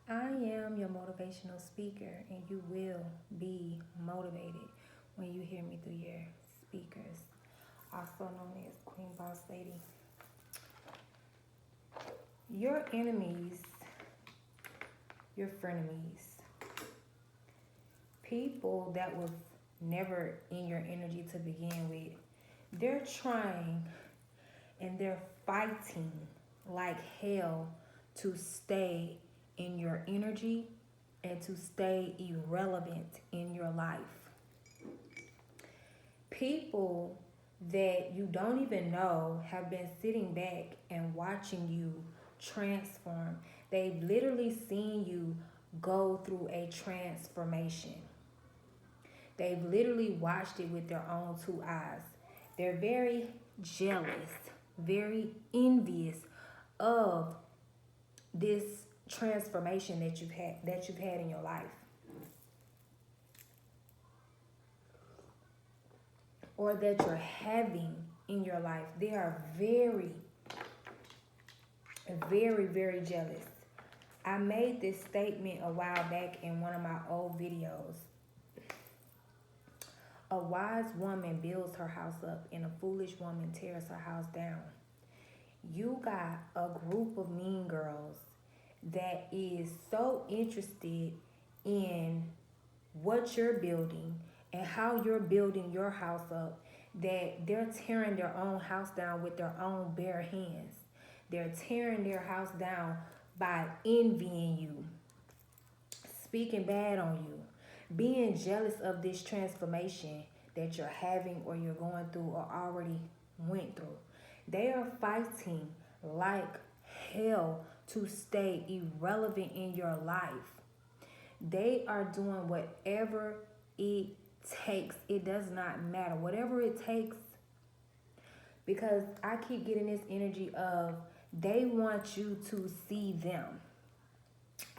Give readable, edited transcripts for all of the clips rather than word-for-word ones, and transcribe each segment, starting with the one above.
I am your motivational speaker, and you will be motivated when you hear me through your speakers, also known as Queen Boss Lady. Your enemies, your frenemies, people that was never in your energy to begin with, they're trying and they're fighting like hell to stay in your energy and to stay irrelevant in your life. People that you don't even know have been sitting back and watching you transform. They've literally seen you go through a transformation. They've literally watched it with their own two eyes. They're very jealous, very envious of this transformation that you've had in your life, or that you're having in your life. They are very, very, very jealous. I made this statement a while back in one of my old videos. A wise woman builds her house up, and a foolish woman tears her house down. You got a group of mean girls that is so interested in what you're building and how you're building your house up that they're tearing their own house down with their own bare hands. They're tearing their house down by envying you, speaking bad on you, being jealous of this transformation that you're having or you're going through or already went through. They are fighting like hell to stay irrelevant in your life. They are doing whatever it takes. It does not matter. Whatever it takes, because I keep getting this energy of they want you to see them.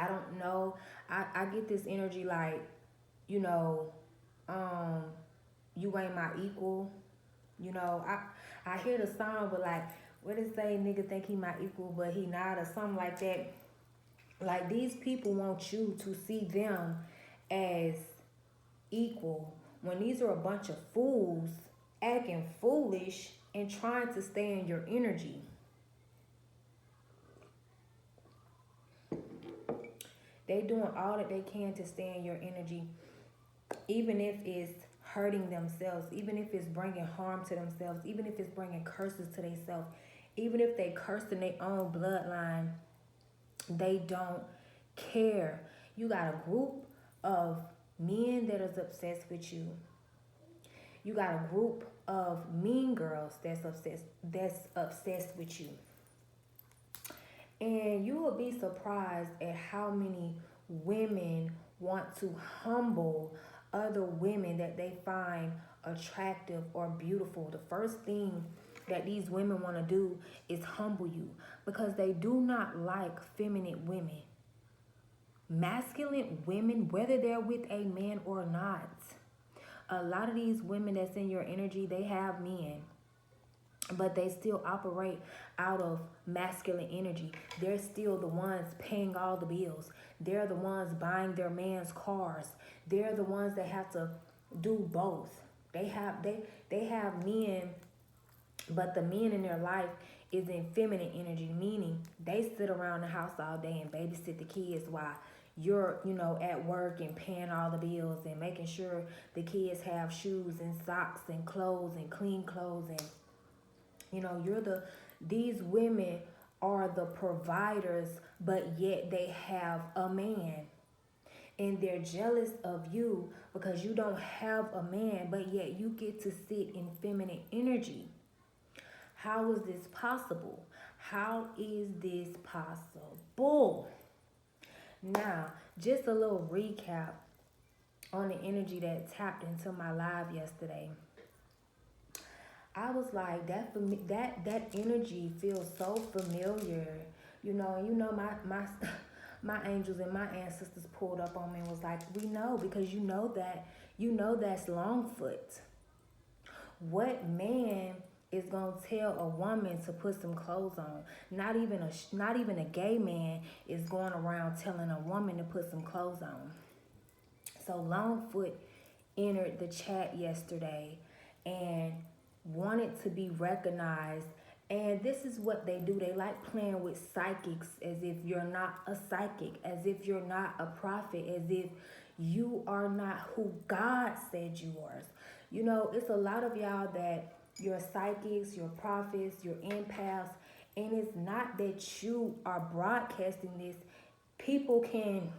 I don't know. I get this energy like, you know, um, you ain't my equal. You know, I hear the song, but like, what it say? Nigga think he my equal, but he not, or something like that. Like, these people want you to see them as equal when these are a bunch of fools acting foolish and trying to stay in your energy. They doing all that they can to stay in your energy, even if it's hurting themselves, even if it's bringing harm to themselves, even if it's bringing curses to themselves, even if they curse in their own bloodline, they don't care. You got a group of men that is obsessed with you. You got a group of mean girls that's obsessed with you. And you will be surprised at how many women want to humble other women that they find attractive or beautiful. The first thing that these women want to do is humble you, because they do not like feminine women. Masculine women, whether they're with a man or not, a lot of these women that's in your energy, they have men, but they still operate out of masculine energy. They're still the ones paying all the bills. They're the ones buying their man's cars. They're the ones that have to do both. They have men, but the men in their life is in feminine energy, meaning they sit around the house all day and babysit the kids while you're, at work and paying all the bills and making sure the kids have shoes and socks and clothes and clean clothes. And these women are the providers, but yet they have a man. And they're jealous of you because you don't have a man, but yet you get to sit in feminine energy. How is this possible? How is this possible? Now, just a little recap on the energy that tapped into my live yesterday. I was like, that energy feels so familiar, my my angels and my ancestors pulled up on me and was like, we know, because that's Longfoot. What man is gonna tell a woman to put some clothes on. Not even a gay man is going around telling a woman to put some clothes on. So Longfoot entered the chat yesterday and wanted to be recognized. And this is what they do. They like playing with psychics as if you're not a psychic, as if you're not a prophet, as if you are not who God said you are. You know, it's a lot of y'all that you're psychics, you're prophets, you're empaths, and it's not that you are broadcasting this. People can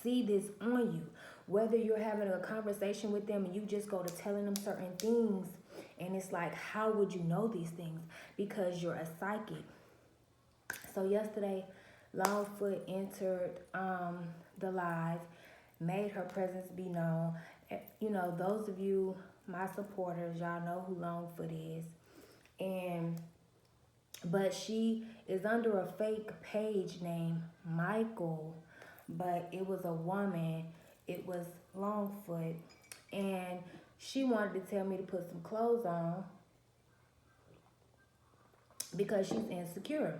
see this on you. Whether you're having a conversation with them and you just go to telling them certain things, and it's like, how would you know these things? Because you're a psychic. So yesterday, Longfoot entered the live, made her presence be known. You know, those of you, my supporters, y'all know who Longfoot is. But she is under a fake page named Michael, but it was a woman. It was Longfoot, and she wanted to tell me to put some clothes on because she's insecure.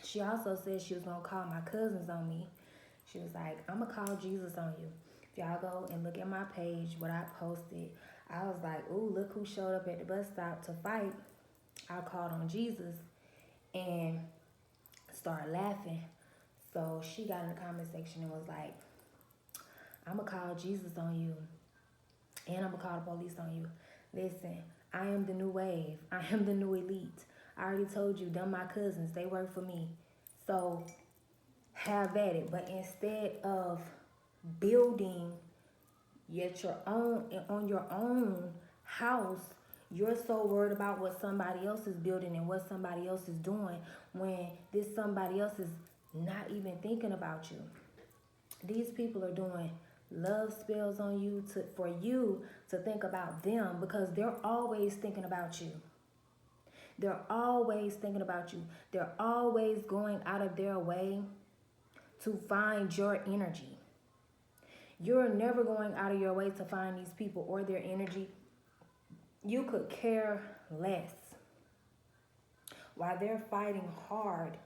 She also said she was gonna call my cousins on me. She was like, I'm gonna call Jesus on you. If y'all go and look at my page, what I posted, I was like, ooh, look who showed up at the bus stop to fight. I called on Jesus and started laughing. So she got in the comment section and was like, I'm gonna call Jesus on you, and I'm gonna call the police on you. Listen, I am the new wave. I am the new elite. I already told you, them my cousins, they work for me. So have at it. But instead of building yet your own on your own house, you're so worried about what somebody else is building and what somebody else is doing when this somebody else is not even thinking about you. These people are doing love spells on you for you to think about them, because they're always thinking about you. They're always thinking about you. They're always going out of their way to find your energy. You're never going out of your way to find these people or their energy. You could care less while they're fighting hard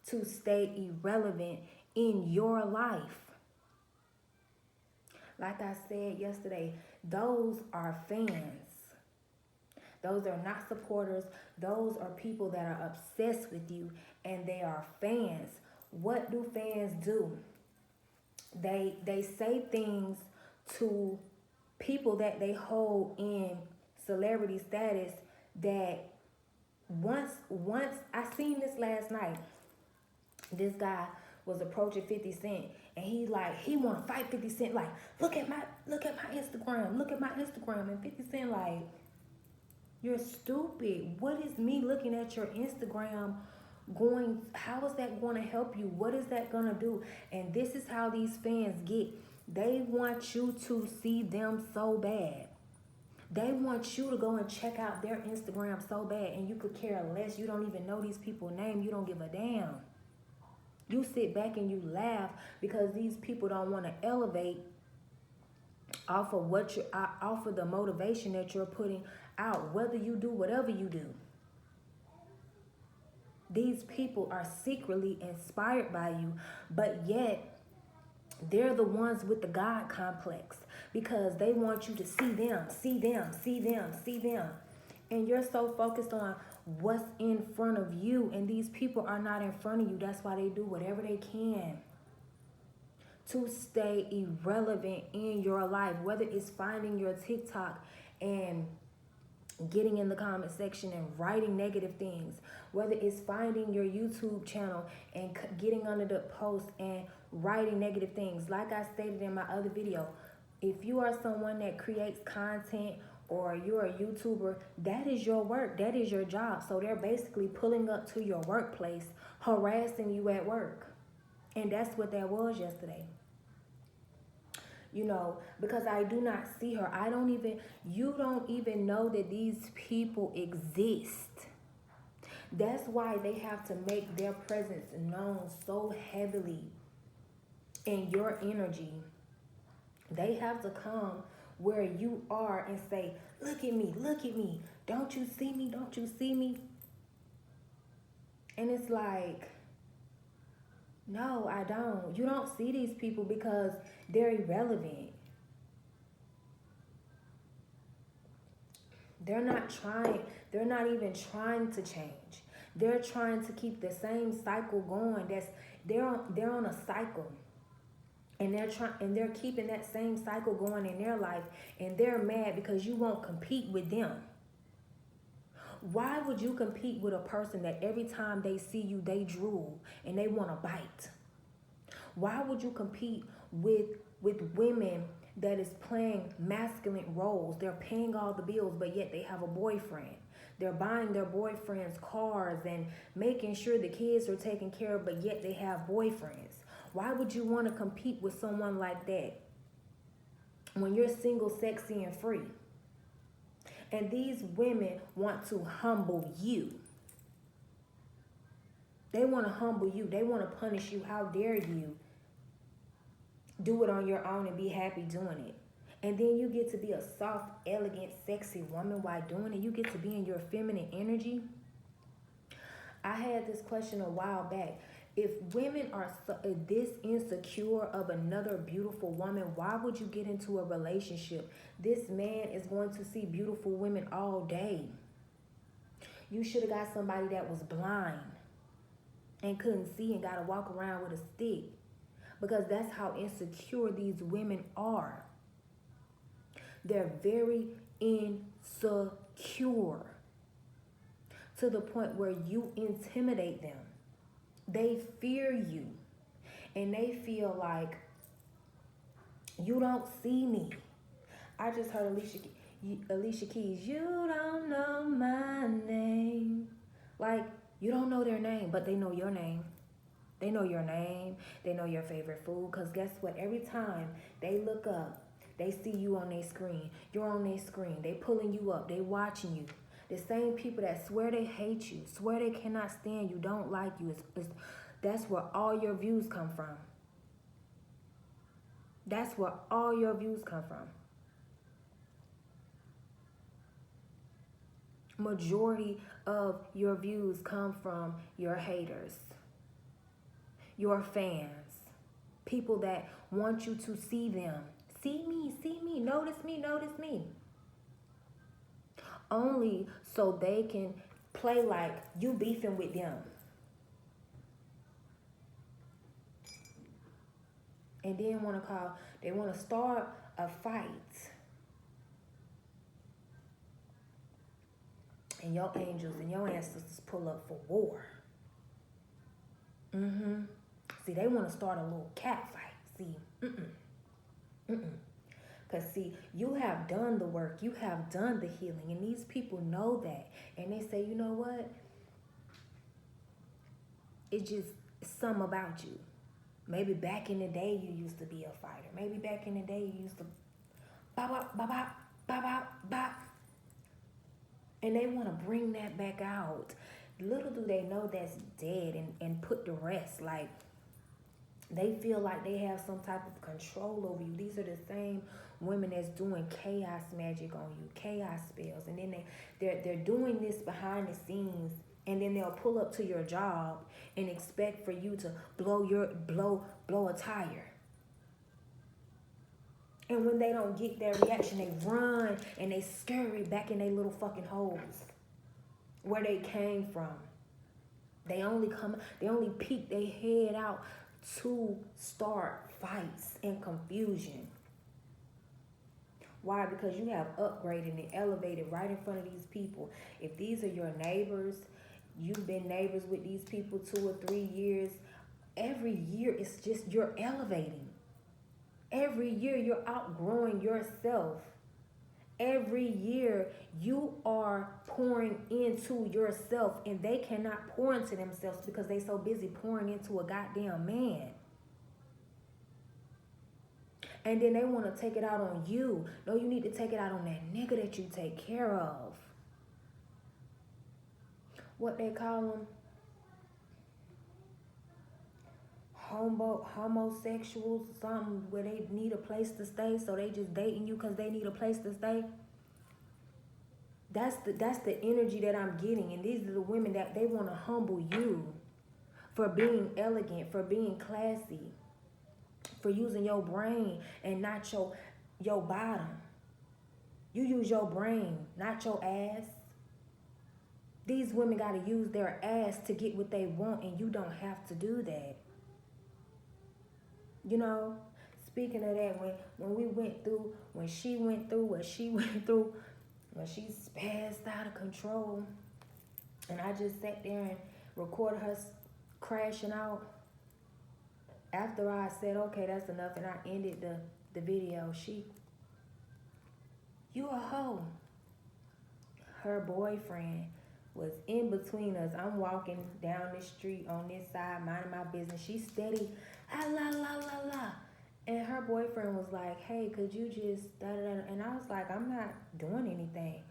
to stay irrelevant in your life. Like I said yesterday, those are fans. Those are not supporters. Those are people that are obsessed with you, and they are fans. What do fans do? They say things to people that they hold in celebrity status that once I seen this last night. This guy was approaching 50 Cent, and he want to fight 50 Cent. Like, look at my Instagram. And 50 Cent like, you're stupid. What is me looking at your Instagram going? How is that going to help you? What is that going to do? And this is how these fans get. They want you to see them so bad. They want you to go and check out their Instagram so bad, and you could care less. You don't even know these people's name. You don't give a damn. You sit back and you laugh because these people don't want to elevate off of the motivation that you're putting out, whether you do whatever you do. These people are secretly inspired by you, but yet they're the ones with the God complex because they want you to see them. And you're so focused on what's in front of you, and these people are not in front of you. That's why they do whatever they can to stay irrelevant in your life, whether it's finding your TikTok and getting in the comment section and writing negative things, whether it's finding your YouTube channel and getting under the post and writing negative things. Like I stated in my other video, if you are someone that creates content or you're a YouTuber, that is your work. That is your job. So they're basically pulling up to your workplace, harassing you at work. And that's what that was yesterday. You know, because I do not see her. You don't even know that these people exist. That's why they have to make their presence known so heavily in your energy. They have to come where you are and say, look at me, look at me. Don't you see me? Don't you see me? And it's like, no, I don't. You don't see these people because they're irrelevant. They're not even trying to change. They're trying to keep the same cycle going. They're on a cycle. And they're keeping that same cycle going in their life, and they're mad because you won't compete with them. Why would you compete with a person that every time they see you, they drool and they want to bite? Why would you compete with women that is playing masculine roles? They're paying all the bills, but yet they have a boyfriend. They're buying their boyfriend's cars and making sure the kids are taken care of, but yet they have boyfriends. Why would you want to compete with someone like that when you're single, sexy, and free? And these women want to humble you. They want to humble you. They want to punish you. How dare you do it on your own and be happy doing it? And then you get to be a soft, elegant, sexy woman while doing it. You get to be in your feminine energy. I had this question a while back. If women are this insecure of another beautiful woman, why would you get into a relationship? This man is going to see beautiful women all day. You should have got somebody that was blind and couldn't see and got to walk around with a stick, because that's how insecure these women are. They're very insecure to the point where you intimidate them. They fear you, and they feel like, you don't see me. I just heard Alicia Keys, you don't know my name. Like, you don't know their name, but they know your name. They know your name. They know your favorite food. Because guess what? Every time they look up, they see you on their screen. You're on their screen. They pulling you up. They watching you. The same people that swear they hate you, swear they cannot stand you, don't like you. That's where all your views come from. That's where all your views come from. Majority of your views come from your haters, your fans, people that want you to see them. See me, notice me, notice me. Only so they can play like you beefing with them. And then they want to start a fight. And your angels and your ancestors pull up for war. See, they want to start a little cat fight. See, Because, see, you have done the work. You have done the healing. And these people know that. And they say, you know what? It's just something about you. Maybe back in the day you used to be a fighter. Maybe back in the day you used to bop, bop, bop, bop, bop, bop, bop. And they want to bring that back out. Little do they know that's dead and put to rest. Like, they feel like they have some type of control over you. These are the same women that's doing chaos magic on you, chaos spells. And then they're doing this behind the scenes. And then they'll pull up to your job and expect for you to blow a tire. And when they don't get their reaction, they run and they scurry back in their little fucking holes where they came from. They only peek their head out to start fights and confusion. Why? Because you have upgraded and elevated right in front of these people. If these are your neighbors, you've been neighbors with these people 2 or 3 years. Every year, it's just you're elevating. Every year, you're outgrowing yourself. Every year, you are pouring into yourself, and they cannot pour into themselves because they're so busy pouring into a goddamn man. And then they want to take it out on you. No, you need to take it out on that nigga that you take care of. What they call them? homosexuals or something where they need a place to stay, so they just dating you because they need a place to stay. That's the energy that I'm getting, and these are the women that they want to humble you for being elegant, for being classy, for using your brain and not your bottom. You use your brain, not your ass. These women got to use their ass to get what they want, and you don't have to do that. You know, speaking of that, when she went through what she went through, when she spazzed out of control, and I just sat there and recorded her crashing out. After I said, okay, that's enough, and I ended the video, you a hoe. Her boyfriend was in between us. I'm walking down the street on this side, minding my business. She's steady, ah, la, la, la, la. And her boyfriend was like, hey, could you just, da, da, da. And I was like, I'm not doing anything.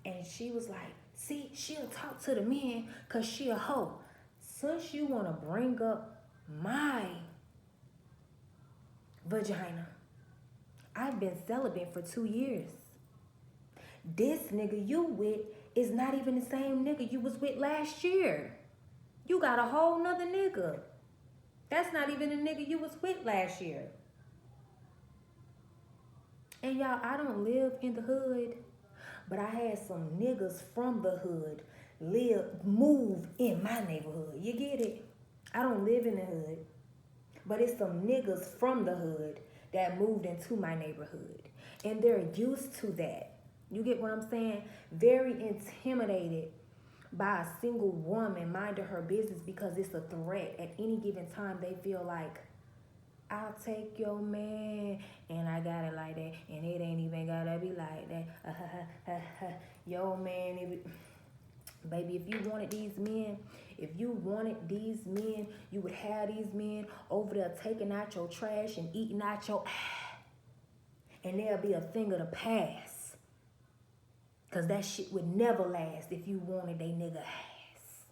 And she was like, see, she'll talk to the men because she a hoe. Since you want to bring up my vagina, I've been celibate for 2 years. This nigga you with is not even the same nigga you was with last year. You got a whole nother nigga. That's not even the nigga you was with last year. And y'all, I don't live in the hood, but I had some niggas from the hood move in my neighborhood. You get it? I don't live in the hood, but it's some niggas from the hood that moved into my neighborhood. And they're used to that. You get what I'm saying? Very intimidated by a single woman minding her business because it's a threat. At any given time, they feel like, I'll take your man, and I got it like that, and it ain't even gotta be like that. Yo, man, baby, if you wanted these men, you would have these men over there taking out your trash and eating out your ass, and there'll be a thing of the past. Because that shit would never last if you wanted they nigga ass.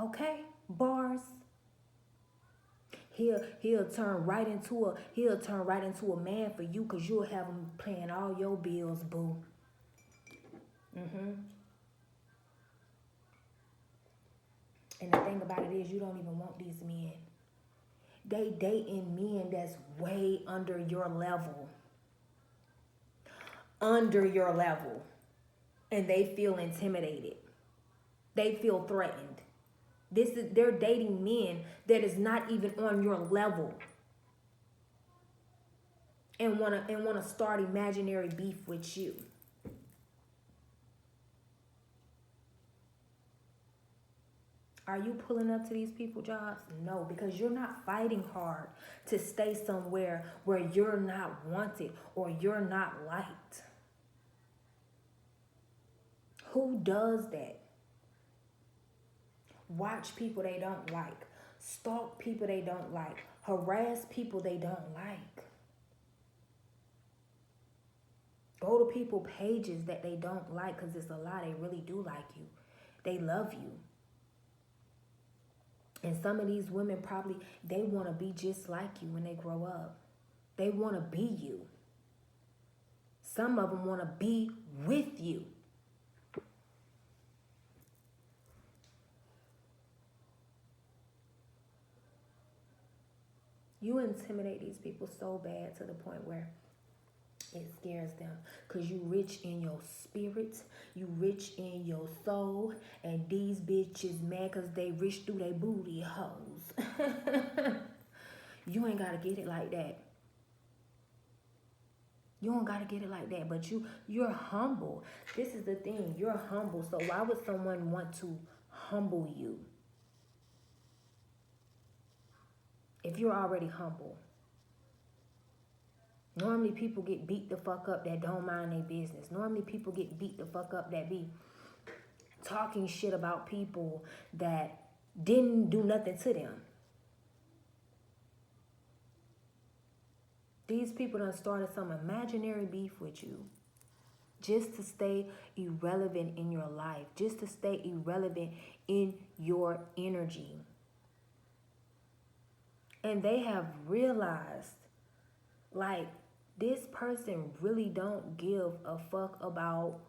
Okay? Bars. He'll turn right into a man for you because you'll have him paying all your bills, boo. And the thing about it is, you don't even want these men. They dating men that's way under your level. Under your level. And they feel intimidated. They feel threatened. They're dating men that is not even on your level. And wanna start imaginary beef with you. Are you pulling up to these people jobs? No, because you're not fighting hard to stay somewhere where you're not wanted or you're not liked. Who does that? Watch people they don't like. Stalk people they don't like. Harass people they don't like. Go to people pages that they don't like because it's a lie. They really do like you. They love you. And some of these women probably, they want to be just like you when they grow up. They want to be you. Some of them want to be with you. You intimidate these people so bad to the point where it scares them. Because you rich in your spirit. You rich in your soul. And these bitches mad because they rich through their booty hoes. You ain't got to get it like that. You don't got to get it like that. But you're humble. This is the thing. You're humble. So why would someone want to humble you if you're already humble? Normally people get beat the fuck up that don't mind their business. Normally people get beat the fuck up that be talking shit about people that didn't do nothing to them. These people done started some imaginary beef with you just to stay irrelevant in your life, just to stay irrelevant in your energy. And they have realized, like, this person really don't give a fuck about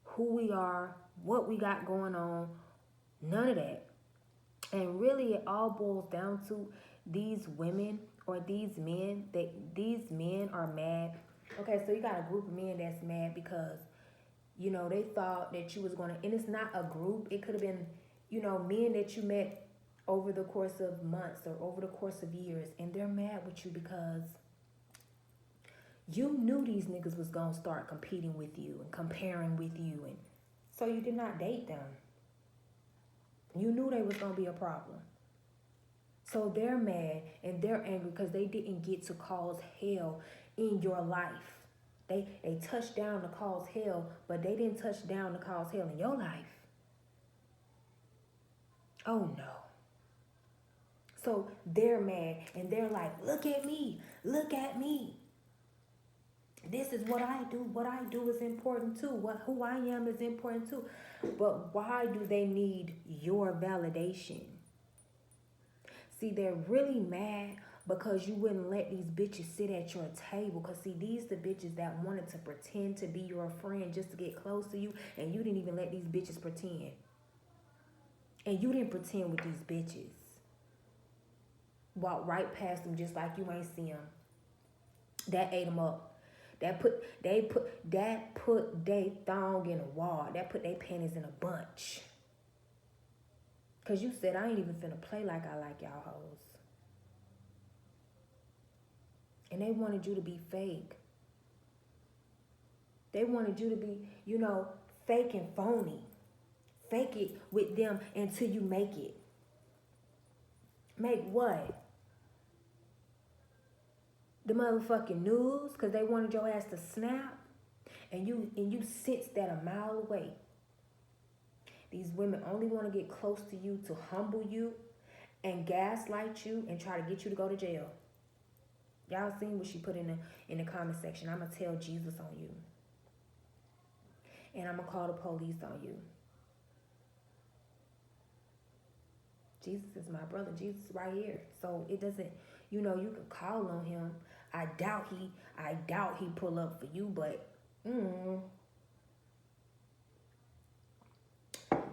who we are, what we got going on, none of that. And really, it all boils down to these women or these men, that these men are mad. Okay, so you got a group of men that's mad because, you know, they thought that you was going to, and it's not a group. It could have been, you know, men that you met over the course of months or over the course of years, and they're mad with you because you knew these niggas was going to start competing with you and comparing with you, and so you did not date them. You knew they was going to be a problem. So they're mad and they're angry because they didn't get to cause hell in your life. They touched down to cause hell, but they didn't touch down to cause hell in your life. Oh no. So they're mad and they're like, look at me. Look at me. This is what I do. What I do is important too. Who I am is important too. But why do they need your validation? See, they're really mad because you wouldn't let these bitches sit at your table. Because, see, these the bitches that wanted to pretend to be your friend just to get close to you. And you didn't even let these bitches pretend. And you didn't pretend with these bitches. Walked right past them just like you ain't see them. That ate them up. That put they thong in a wall. That put they panties in a bunch. Because you said, I ain't even finna play like I like y'all hoes. And they wanted you to be fake. They wanted you to be, you know, fake and phony. Fake it with them until you make it. Make what? The motherfucking news, because they wanted your ass to snap. And you sensed that a mile away. These women only want to get close to you to humble you and gaslight you and try to get you to go to jail. Y'all seen what she put in the comment section. I'm going to tell Jesus on you. And I'm going to call the police on you. Jesus is my brother. Jesus is right here. So it doesn't, you know, you can call on him. I doubt he pull up for you, but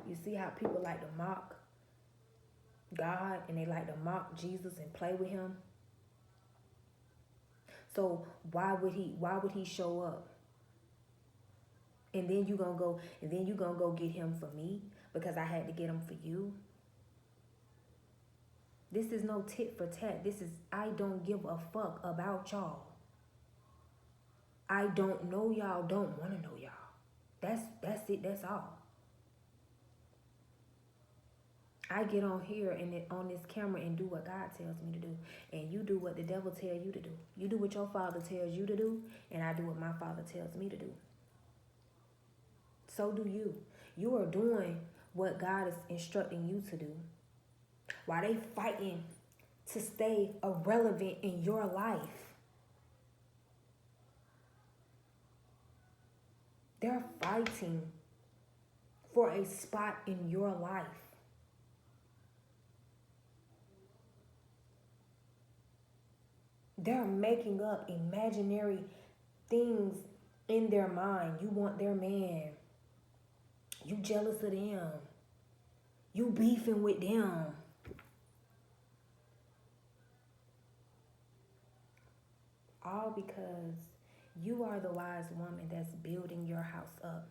you see how people like to mock God and they like to mock Jesus and play with him? So why would he show up? And then you gonna go get him for me because I had to get him for you? This is no tit for tat. This is, I don't give a fuck about y'all. I don't know y'all, don't want to know y'all. That's it, that's all. I get on here and on this camera and do what God tells me to do. And you do what the devil tells you to do. You do what your father tells you to do, and I do what my father tells me to do. So do you. You are doing what God is instructing you to do. While they fighting to stay irrelevant in your life. They're fighting for a spot in your life. They're making up imaginary things in their mind. You want their man. You jealous of them. You beefing with them. All because you are the wise woman that's building your house up.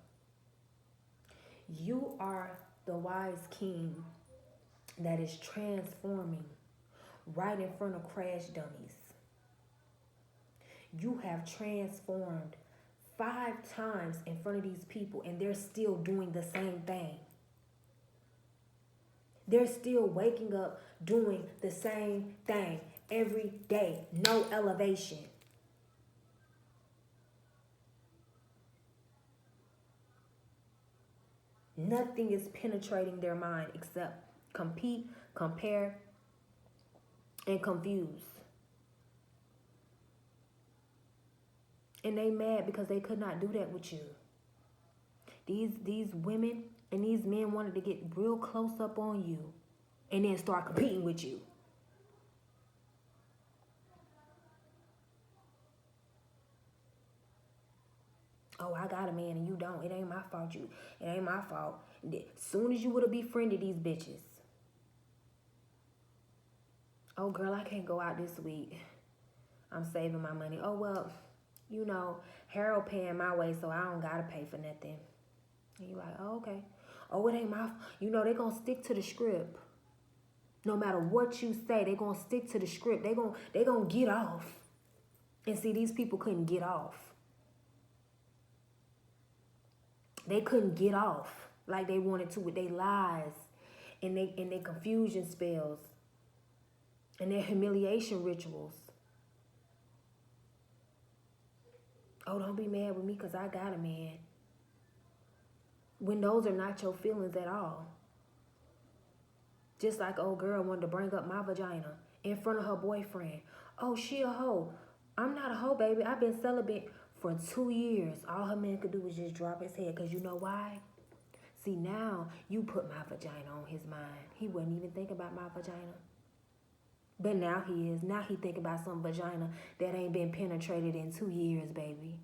You are the wise king that is transforming right in front of crash dummies. You have transformed 5 times in front of these people and they're still doing the same thing. They're still waking up doing the same thing every day. No elevation. Nothing is penetrating their mind except compete, compare, and confuse. And they mad because they could not do that with you. These women and these men wanted to get real close up on you and then start competing with you. Oh, I got a man and you don't. It ain't my fault. It ain't my fault. Soon as you would have befriended these bitches. Oh, girl, I can't go out this week. I'm saving my money. Oh, well, you know, Harold paying my way, so I don't got to pay for nothing. And you like, oh, okay. Oh, it ain't my, you know, they going to stick to the script. No matter what you say, they going to stick to the script. They going to get off. And see, these people couldn't get off. They couldn't get off like they wanted to with their lies and their confusion spells and their humiliation rituals. Oh, don't be mad with me because I got a man. When those are not your feelings at all. Just like old girl wanted to bring up my vagina in front of her boyfriend. Oh, she a hoe. I'm not a hoe, baby. I've been celibate for 2 years. All her man could do was just drop his head. Because you know why? See, now you put my vagina on his mind. He wouldn't even think about my vagina. But now he is. Now he think about some vagina that ain't been penetrated in 2 years, baby.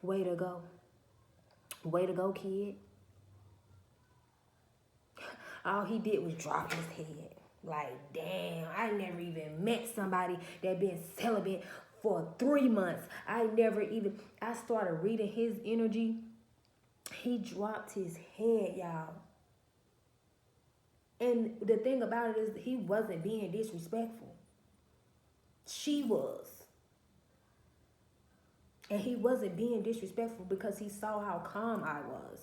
Way to go. Way to go, kid. All he did was drop his head. Like, damn, I never even met somebody that been celibate for 3 months. I started reading his energy. He dropped his head, y'all. And the thing about it is he wasn't being disrespectful. She was. And he wasn't being disrespectful because he saw how calm I was.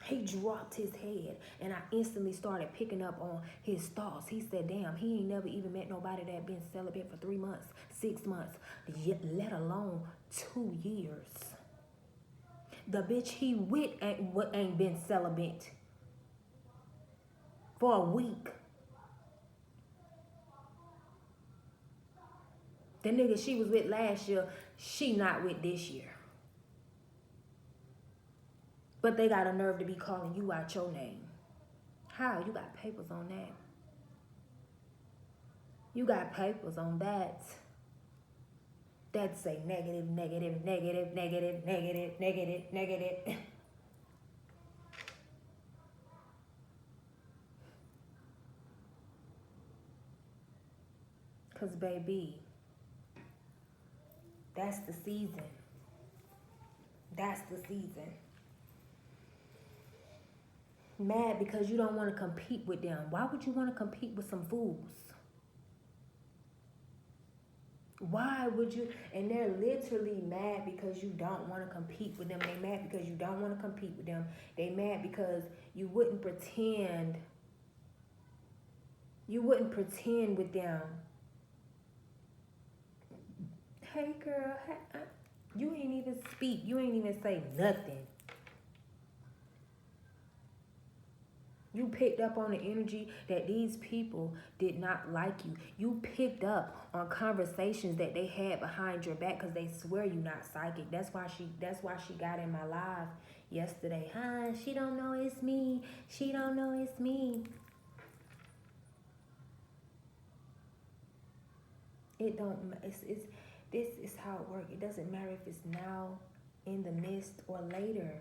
He dropped his head and I instantly started picking up on his thoughts. He said, damn, he ain't never even met nobody that been celibate for 3 months, 6 months, let alone 2 years. The bitch he with ain't been celibate for a week. The nigga she was with last year, she not with this year. But they got a nerve to be calling you out your name. How? You got papers on that. You got papers on that. That say negative, negative, negative, negative, negative, negative, negative. Because, baby, that's the season. That's the season. Mad because you don't want to compete with them. Why would you want to compete with some fools? Why would you? And they're literally mad because you don't want to compete with them. They mad because you don't want to compete with them. They mad because you wouldn't pretend. You wouldn't pretend with them. Hey, girl. Hey, you ain't even speak. You ain't even say nothing. You picked up on the energy that these people did not like you. You picked up on conversations that they had behind your back because they swear you're not psychic. That's why she got in my live yesterday. She don't know it's me. She don't know it's me. It don't. This is how it works. It doesn't matter if it's now, in the midst, or later.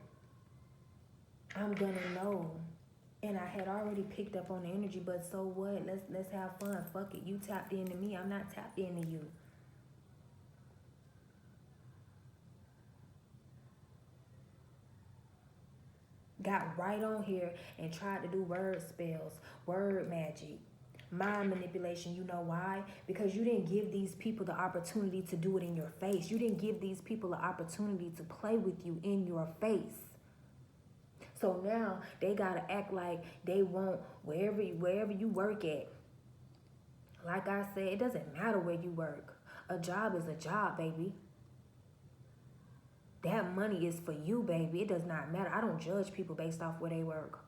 I'm gonna know. And I had already picked up on the energy, but so what? Let's have fun. Fuck it. You tapped into me. I'm not tapped into you. Got right on here and tried to do word spells, word magic, mind manipulation. You know why? Because you didn't give these people the opportunity to do it in your face. You didn't give these people the opportunity to play with you in your face. So now they gotta act like they want wherever you work at. Like I said, it doesn't matter where you work. A job is a job, baby. That money is for you, baby. It does not matter. I don't judge people based off where they work.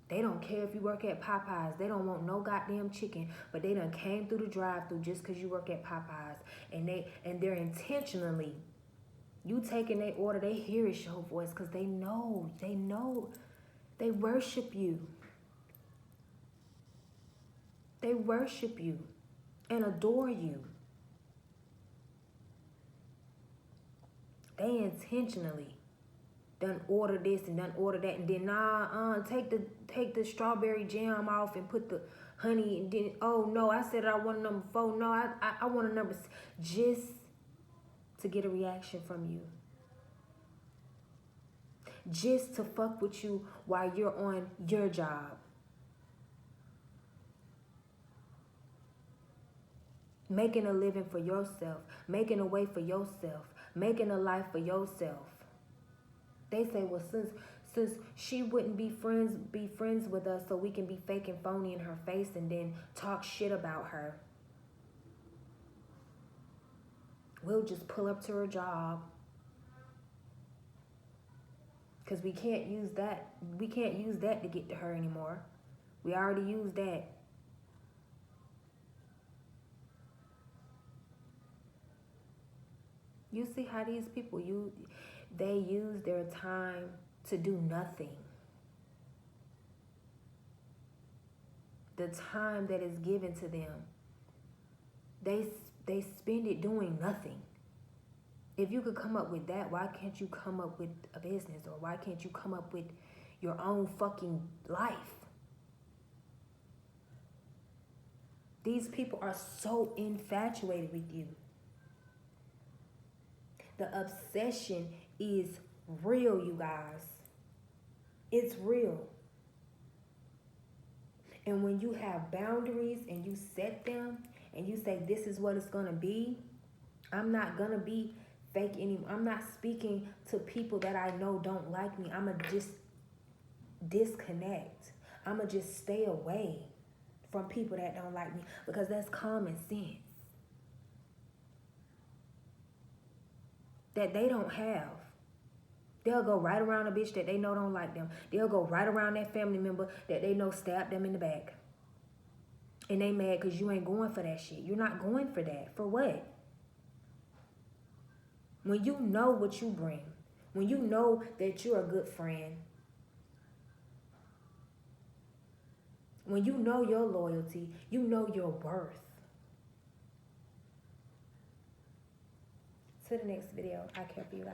They don't care if you work at Popeyes. They don't want no goddamn chicken, but they done came through the drive-thru just because you work at Popeyes, and they're intentionally. You taking their order, they hear it's your voice because they know, they worship you. They worship you and adore you. They intentionally done order this and done order that, and then take the strawberry jam off and put the honey, and then, oh no, I said I want a number 4. No, I want a number 6, just to get a reaction from you. Just to fuck with you while you're on your job. Making a living for yourself, making a way for yourself, making a life for yourself. They say, well, since she wouldn't be friends with us, so we can be fake and phony in her face and then talk shit about her. We'll just pull up to her job. Because we can't use that. We can't use that to get to her anymore. We already used that. You see how these people, they use their time to do nothing. The time that is given to them, they spend it doing nothing. If you could come up with that, why can't you come up with a business? Or why can't you come up with your own fucking life? These people are so infatuated with you. The obsession is real, you guys. It's real. And when you have boundaries and you set them and you say, this is what it's going to be, I'm not going to be fake anymore. I'm not speaking to people that I know don't like me. I'm going to just disconnect. I'm going to just stay away from people that don't like me, because that's common sense that they don't have. They'll go right around a bitch that they know don't like them. They'll go right around that family member that they know stabbed them in the back. And they mad because you ain't going for that shit. You're not going for that. For what? When you know what you bring, when you know that you're a good friend, when you know your loyalty, you know your worth. To the next video. I care for you guys.